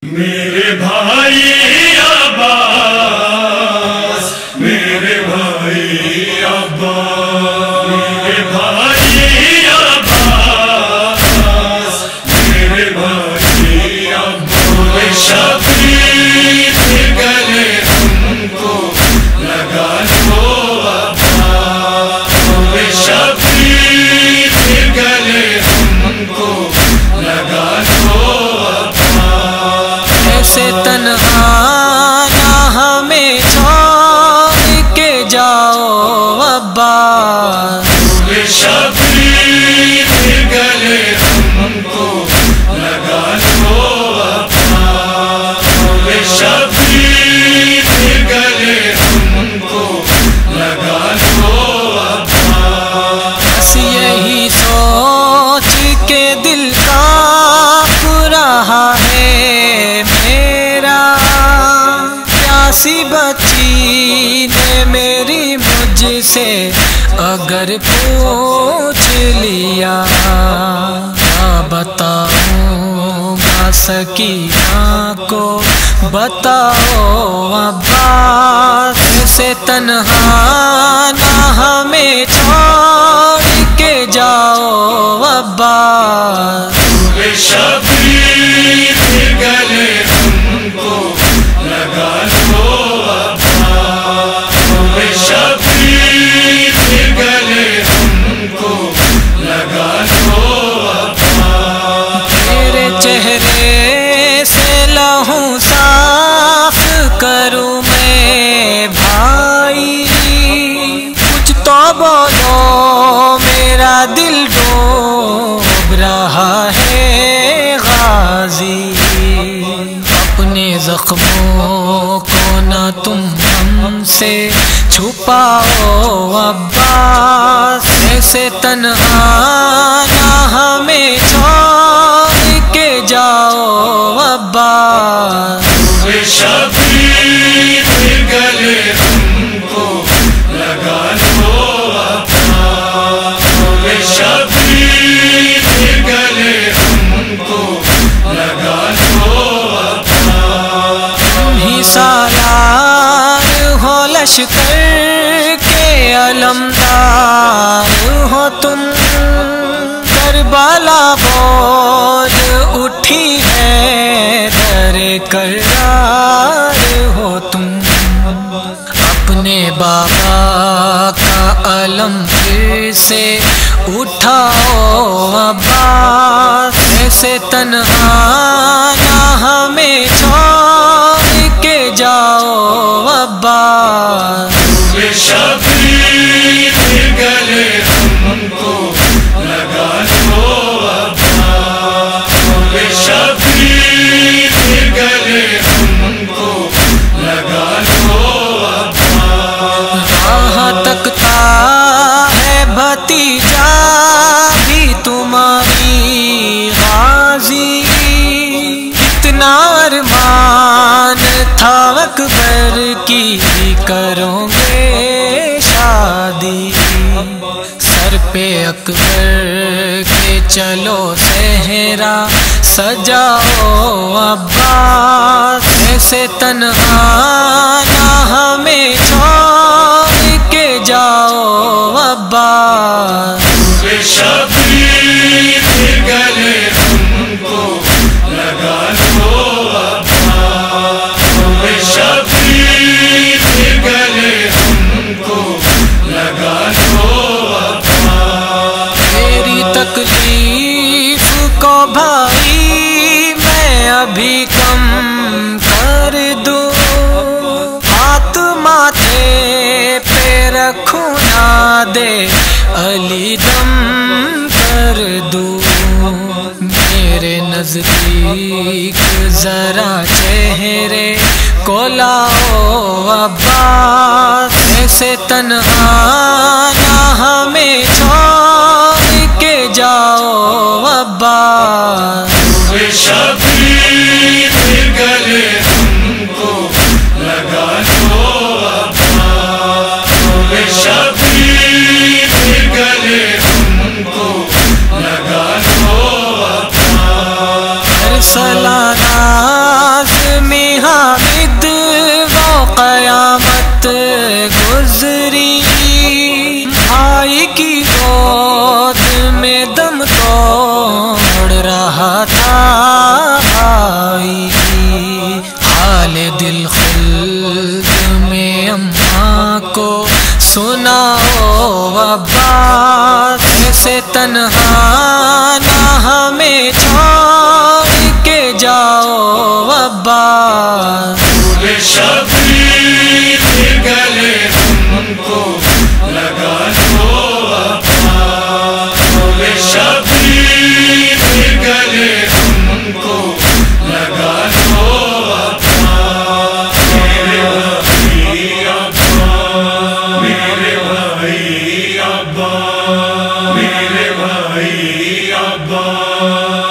میرے بھائی عباس، میرے بھائی عباس، میرے بھائی عباس، میرے بھائی عباس، شبیر گلے ہم کو لگا لو عباس، شبیر گلے ہم کو لگا لو عباس، ایسے تنہا نہ ہمیں چھوڑ کے جاؤ عباس، شبیر گلے ہم کو لگا لو عباس، شبیر گلے ہم کو لگا لو عباس، بس یہی سوچ کے دل کانپ رہا ہے میرا، پیاسی بچی نے میری مجھ سے اگر پوچھ لیا، کیا بتاؤں گا سکینہ کو، بتاؤ عباس، سے تنہا نہ ہمیں چھوڑ کے جاؤ عباس، شبیر گلے ہم کو لگا لو عباس، شبیر گلے ہم کو لگا لو عباس، تیرے چہرے سے لہو صاف کروں میں بھائی، کچھ تو بولو میرا دل ڈوب رہا ہے غازی، اپنے زخموں کو نہ تم ہم سے چھپاؤ عباس، ایسے تنہا نہ ہمیں چھوڑ کے جاؤ عباس، شبیر گلے ہم کو لگا لو عباس، شبیر گلے ہم کو لگا لو عباس، تم ہی سالار ہو لشکر کے علمدار ہو تم، کربلا بول اٹھی ہے در کرار ہو تم، اپنے بابا کا علم پھر سے اٹھاؤ عباس، ایسے تنہا نہ ہمیں چھوڑ کے جاؤ عباس، شبیر گلے ہم کو لگا لو عباس، شبیر گلے ہم کو لگا لو عباس، کہاں تکتا ہے بھتیجا بھی تمہاری غازی، کتنا ارمان تھا اکبر کی کرو گے شادی، سر پہ اکبر کے چلو صحرا سجاؤ عباس، ایسے تنہا نہ ہمیں چھوڑ کے جاؤ عباس، شبیر گلے ہم کو لگا لو عباس، شبیر گلے ہم کو لگا لو عباس، تیری تکلیف کو بھائی میں ابھی کم کر دوں، ہاتھ ماتھے پہ رکھوں نہ دے علی دم کر دوں، میرے نزدیک ذرا چہرے کو لاؤ عباس، ایسے تنہا نہ ہمیں چھوڑ کے جاؤ عباس، شبیر گلے ہم کو لگا لو عباس، شبیر گلے ہم کو لگا لو عباس، سالانہ بھائی کی گود میں دم توڑ رہا تھا بھائی، حال دل خلد میں اماں کو سناؤ عباس سے تنہا نہ ہمیں چھوڑ کے جاؤ عباس۔ پھول شبیر کے گلے تم کو لگا لو عباس، پھول شبیر کے گلے تم کو لگا لو عباس، میرے بھائی عباس، میرے بھائی عباس، میرے بھائی عباس۔